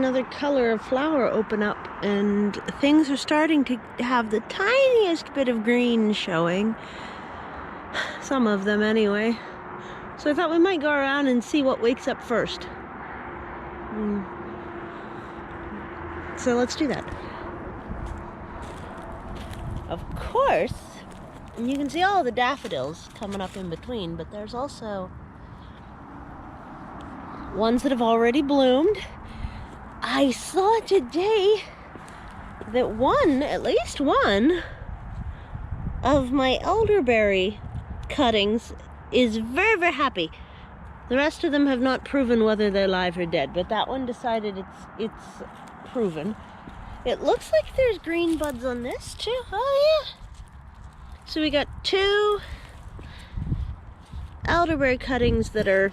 another color of flower open up, and things are starting to have the tiniest bit of green showing. Some of them anyway. So I thought we might go around and see what wakes up first. So let's do that. Of course, you can see all the daffodils coming up in between, but there's also ones that have already bloomed. I saw today that at least one of my elderberry cuttings is very, very happy. The rest of them have not proven whether they're live or dead, but that one decided it's proven. It looks like there's green buds on this too. Oh yeah. So we got 2 elderberry cuttings that are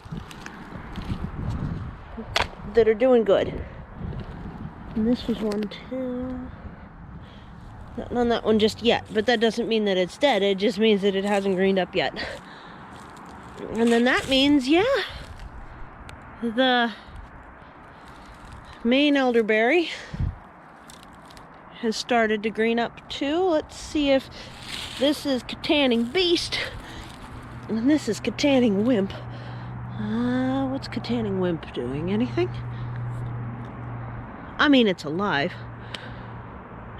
doing good. And this was one too. Not on that one just yet, but that doesn't mean that it's dead. It just means that it hasn't greened up yet. And then that means, yeah, the main elderberry has started to green up too. Let's see if this is Catanning Beast and this is Catanning Wimp. What's Catanning Wimp doing? Anything? I mean, it's alive.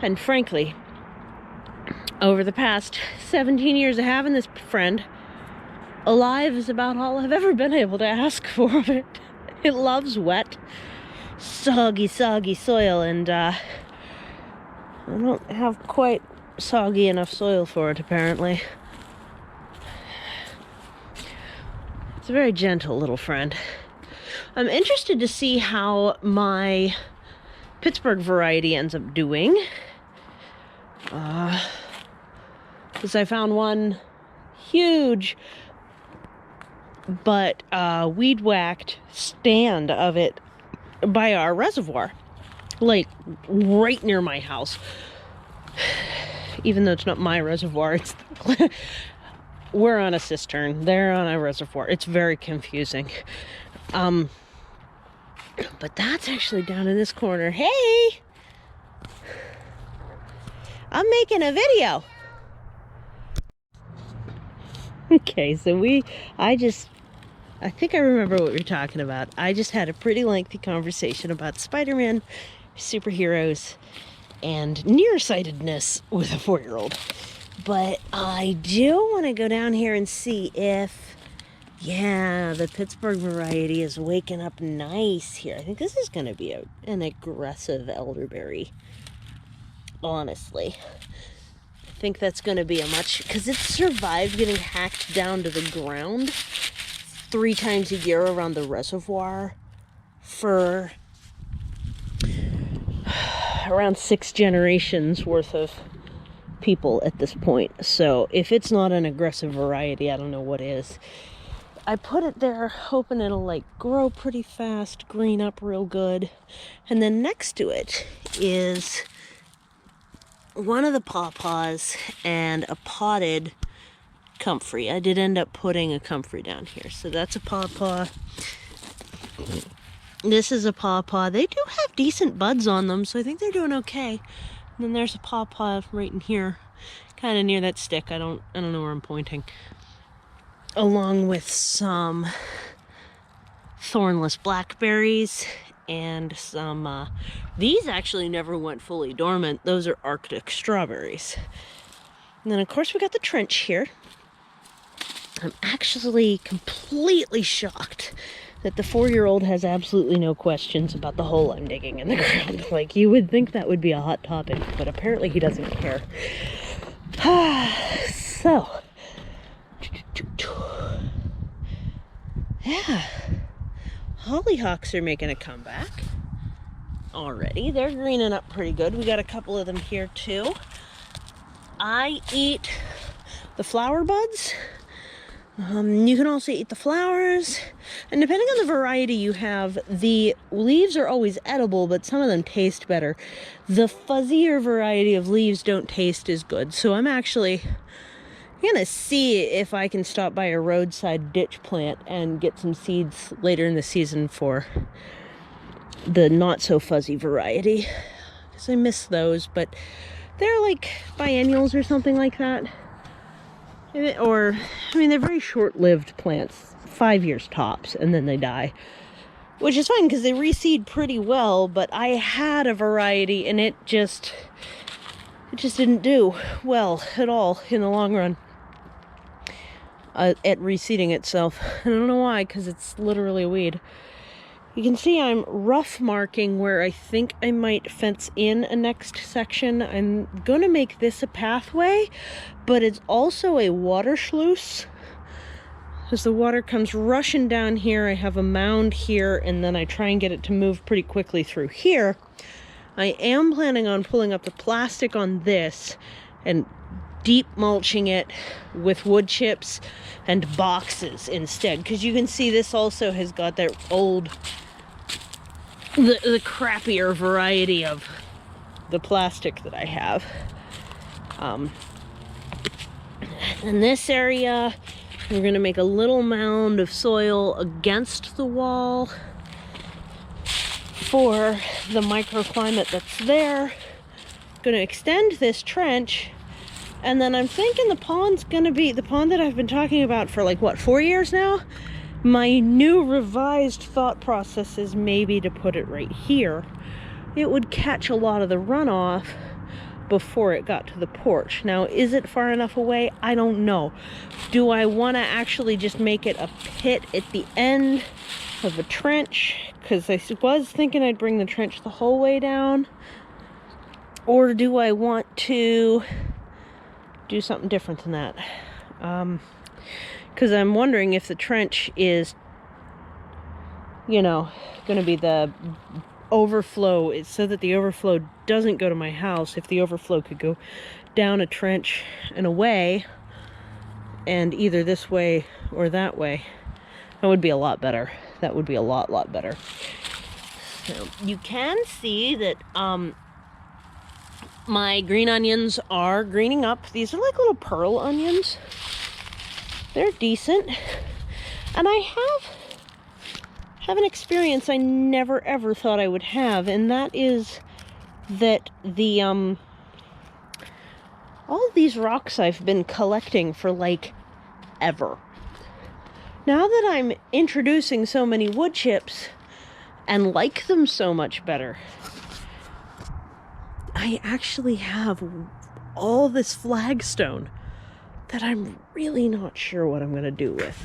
And frankly, over the past 17 years of having this friend, alive is about all I've ever been able to ask for of it. It loves wet, soggy soil, and I don't have quite soggy enough soil for it, apparently. It's a very gentle little friend. I'm interested to see how my Pittsburgh variety ends up doing. Because I found one huge but weed-whacked stand of it by our reservoir, like right near my house. Even though it's not my reservoir, it's we're on a cistern, they're on a reservoir. It's very confusing. But that's actually down in this corner. Hey! I'm making a video. Okay, so I think I remember what we were talking about. I just had a pretty lengthy conversation about Spider-Man, superheroes, and nearsightedness with a 4-year-old. But I do want to go down here and see if, yeah, the Pittsburgh variety is waking up nice here. I think this is going to be an aggressive elderberry, honestly. I think that's going to be because it's survived getting hacked down to the ground 3 times a year around the reservoir for around 6 generations worth of people at this point. So if it's not an aggressive variety, I don't know what is. I put it there hoping it'll like grow pretty fast, green up real good. And then next to it is one of the pawpaws and a potted comfrey. I did end up putting a comfrey down here. So that's a pawpaw. This is a pawpaw. They do have decent buds on them, so I think they're doing okay. And then there's a pawpaw right in here, kind of near that stick. I don't know where I'm pointing. Along with some thornless blackberries and some, these actually never went fully dormant. Those are Arctic strawberries. And then of course we got the trench here. I'm actually completely shocked that the 4-year-old has absolutely no questions about the hole I'm digging in the ground. Like, you would think that would be a hot topic, but apparently he doesn't care. So, yeah, hollyhocks are making a comeback already. They're greening up pretty good. We got a couple of them here too. I eat the flower buds. You can also eat the flowers, and depending on the variety you have, the leaves are always edible, but some of them taste better. The fuzzier variety of leaves don't taste as good, so I'm gonna see if I can stop by a roadside ditch plant and get some seeds later in the season for the not so fuzzy variety, because I miss those, but they're like biennials or something like that. Or, I mean, they're very short-lived plants, 5 years tops, and then they die. Which is fine because they reseed pretty well, but I had a variety and it just didn't do well at all in the long run at reseeding itself. I don't know why, because it's literally a weed. You can see I'm rough marking where I think I might fence in a next section. I'm gonna make this a pathway, but it's also a water sluice. As the water comes rushing down here, I have a mound here, and then I try and get it to move pretty quickly through here. I am planning on pulling up the plastic on this and deep mulching it with wood chips and boxes instead, because you can see this also has got that old, the crappier variety of the plastic that I have. In this area, we're going to make a little mound of soil against the wall for the microclimate that's there. Going to extend this trench, and then I'm thinking the pond's going to be the pond that I've been talking about for like, what, 4 years now? My new revised thought process is maybe to put it right here. It would catch a lot of the runoff before it got to the porch. Now, is it far enough away? I don't know. Do I want to actually just make it a pit at the end of a trench? Because I was thinking I'd bring the trench the whole way down. Or do I want to do something different than that? Because I'm wondering if the trench is, you know, going to be the overflow, it's so that the overflow doesn't go to my house. If the overflow could go down a trench and away, and either this way or that way, that would be a lot better. That would be a lot better. So you can see that my green onions are greening up. These are like little pearl onions. They're decent. And I have an experience I never ever thought I would have, and that is that the all of these rocks I've been collecting for like ever. Now that I'm introducing so many wood chips and like them so much better, I actually have all this flagstone that I'm really not sure what I'm going to do with.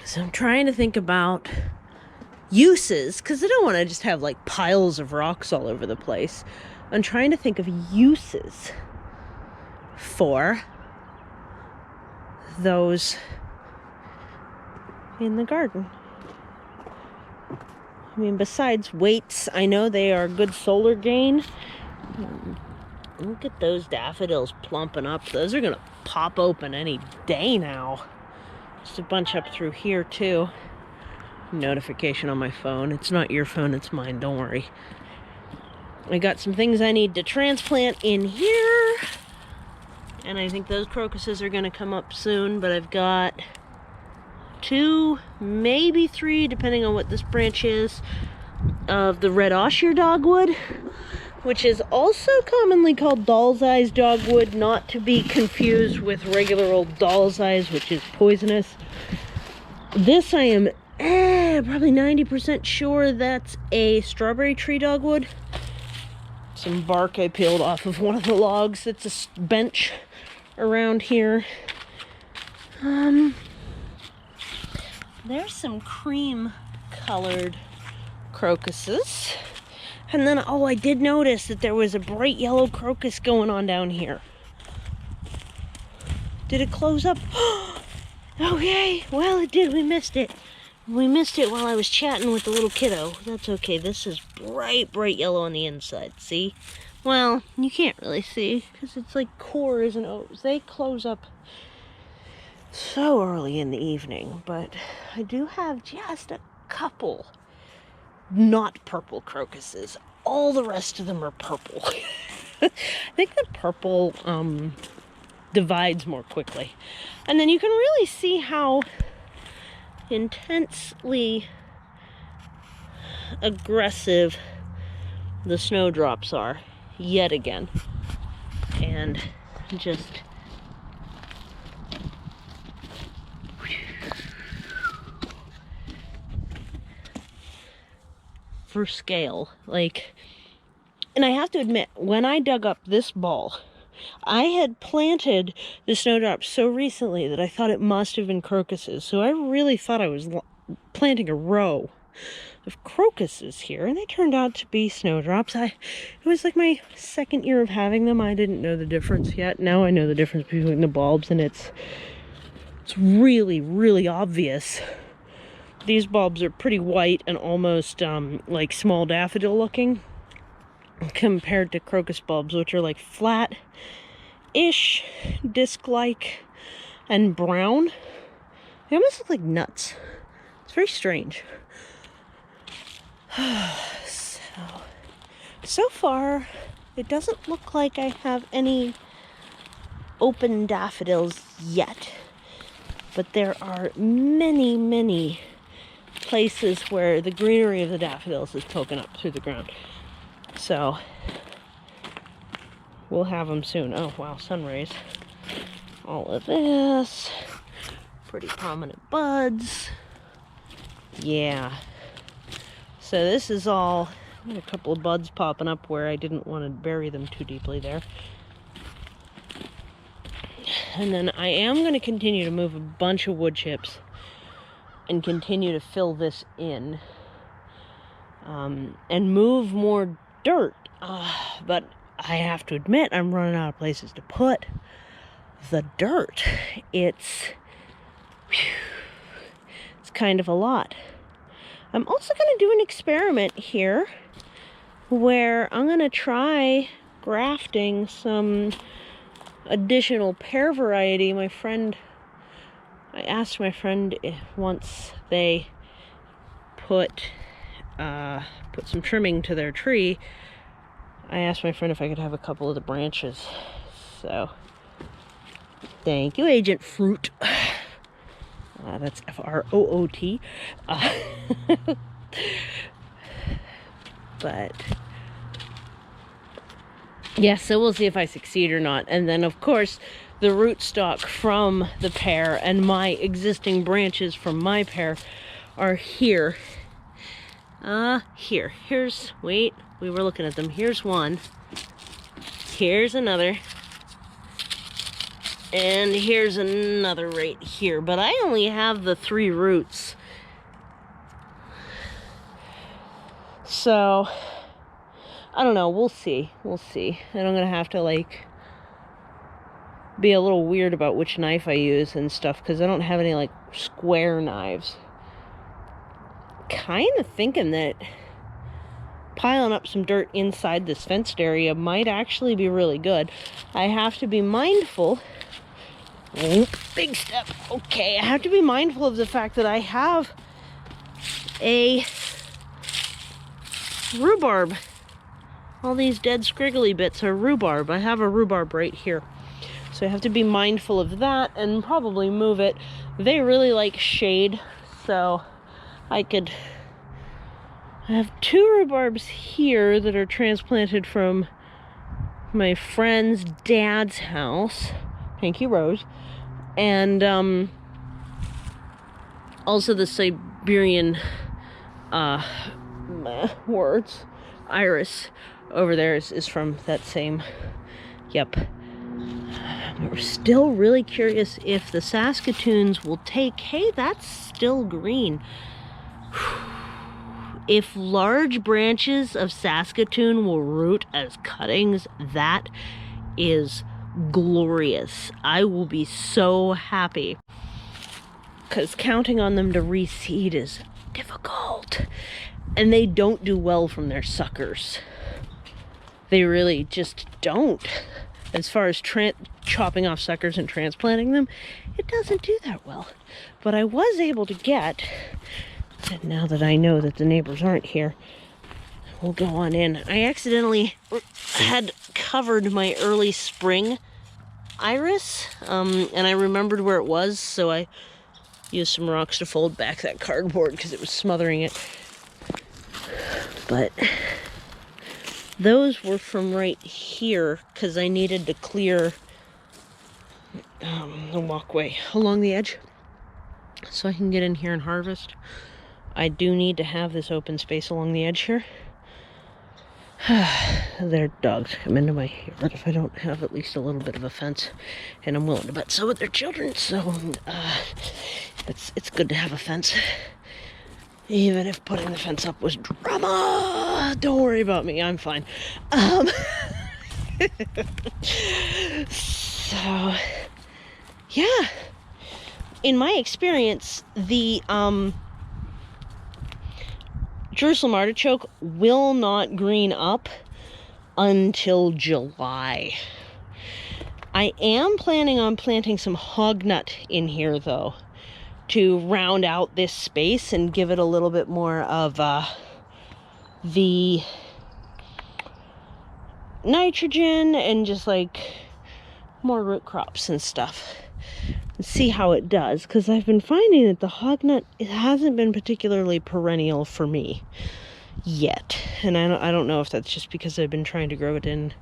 So I'm trying to think about uses, because I don't want to just have like piles of rocks all over the place. I'm trying to think of uses for those in the garden. I mean, besides weights, I know they are good solar gain. Look at those daffodils plumping up. Those are going to pop open any day now. Just a bunch up through here too. Notification on my phone. It's not your phone, it's mine, don't worry. I got some things I need to transplant in here. And I think those crocuses are going to come up soon, but I've got 2, maybe 3, depending on what this branch is, of the red osier dogwood, which is also commonly called doll's eyes dogwood, not to be confused with regular old doll's eyes, which is poisonous. This I am probably 90% sure that's a strawberry tree dogwood. Some bark I peeled off of one of the logs. It's a bench around here. There's some cream colored crocuses. And then, oh, I did notice that there was a bright yellow crocus going on down here. Did it close up? Okay, well, it did. We missed it. We missed it while I was chatting with the little kiddo. That's okay. This is bright yellow on the inside. See? Well, you can't really see because it's like cores and O's. They close up so early in the evening, but I do have just a couple not purple crocuses. All the rest of them are purple. I think the purple divides more quickly. And then you can really see how intensely aggressive the snowdrops are yet again. And just for scale, like, and I have to admit, when I dug up this ball, I had planted the snowdrops so recently that I thought it must have been crocuses. So I really thought I was planting a row of crocuses here, and they turned out to be snowdrops. It was like my second year of having them. I didn't know the difference yet. Now I know the difference between the bulbs, and it's really, really obvious. These bulbs are pretty white and almost like small daffodil looking, compared to crocus bulbs, which are like flat-ish, disc-like, and brown. They almost look like nuts. It's very strange. So far, it doesn't look like I have any open daffodils yet, but there are many, many places where the greenery of the daffodils is poking up through the ground. So we'll have them soon. Oh wow, sun rays. All of this. Pretty prominent buds. Yeah. So this is all, a couple of buds popping up where I didn't want to bury them too deeply there. And then I am going to continue to move a bunch of wood chips and continue to fill this in. And move more dirt. But I have to admit, I'm running out of places to put the dirt. It's kind of a lot. I'm also going to do an experiment here where I'm going to try grafting some additional pear variety. I asked my friend if once they put some trimming to their tree, I asked my friend if I could have a couple of the branches. So, thank you, Agent Fruit. That's F-R-O-O-T. But yeah, so we'll see if I succeed or not. And then, of course, the rootstock from the pear and my existing branches from my pear are here. Here's, wait, we were looking at them. Here's one. Here's another. And here's another right here. But I only have the 3 roots. So, I don't know. We'll see. We'll see. And I'm going to have to, like, be a little weird about which knife I use and stuff, because I don't have any, like, square knives. Kind of thinking that piling up some dirt inside this fenced area might actually be really good. I have to be mindful. Oh, big step. Okay, I have to be mindful of the fact that I have a rhubarb. All these dead scriggly bits are rhubarb. I have a rhubarb right here. So I have to be mindful of that and probably move it. They really like shade, so I have 2 rhubarbs here that are transplanted from my friend's dad's house. Thank you, Rose. And also the Siberian words, iris over there is from that same, yep. We're still really curious if the Saskatoons will take, hey, that's still green. If large branches of Saskatoon will root as cuttings, that is glorious. I will be so happy, because counting on them to reseed is difficult, and they don't do well from their suckers. They really just don't. As far as chopping off suckers and transplanting them, it doesn't do that well. But I was able to get, and now that I know that the neighbors aren't here, we'll go on in. I accidentally had covered my early spring iris, and I remembered where it was, so I used some rocks to fold back that cardboard because it was smothering it. But those were from right here because I needed to clear the walkway along the edge so I can get in here and harvest. I do need to have this open space along the edge here. Their dogs come into my yard if I don't have at least a little bit of a fence, and I'm willing to bet so with their children, so it's good to have a fence, even if putting the fence up was drama. Don't worry about me, I'm fine. So yeah, in my experience, the Jerusalem artichoke will not green up until July. I am planning on planting some hognut in here though, to round out this space and give it a little bit more of the nitrogen and just like more root crops and stuff. See how it does, because I've been finding that the hognut, it hasn't been particularly perennial for me yet, and I don't know if that's just because I've been trying to grow it in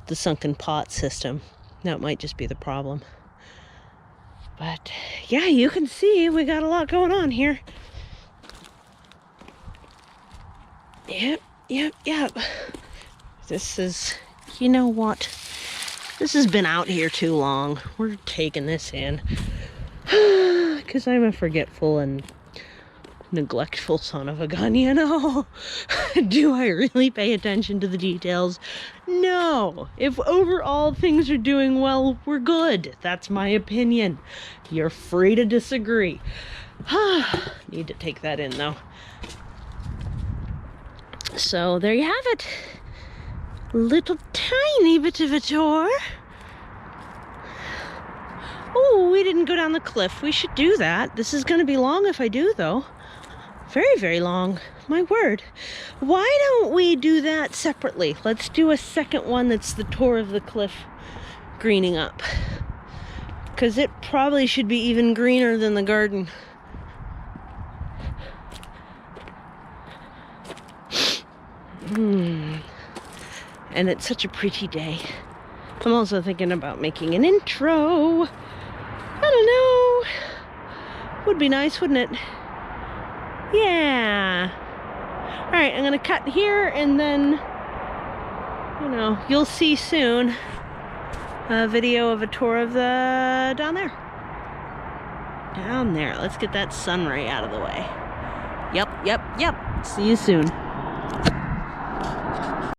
the sunken pot system. That might just be the problem. But yeah, you can see we got a lot going on here. Yep. This is, you know what? This has been out here too long. We're taking this in. Because I'm a forgetful and neglectful son of a gun, you know? Do I really pay attention to the details? No. If overall things are doing well, we're good. That's my opinion. You're free to disagree. Need to take that in, though. So, there you have it. Little tiny bit of a tour. Oh, we didn't go down the cliff. We should do that. This is going to be long if I do, though. Very, very long. My word. Why don't we do that separately? Let's do a second one that's the tour of the cliff greening up. Because it probably should be even greener than the garden. And it's such a pretty day. I'm also thinking about making an intro. I don't know. Would be nice, wouldn't it? Yeah. Alright, I'm gonna cut here and then, you know, you'll see soon a video of a tour of the down there. Down there. Let's get that sun ray out of the way. Yep. See you soon.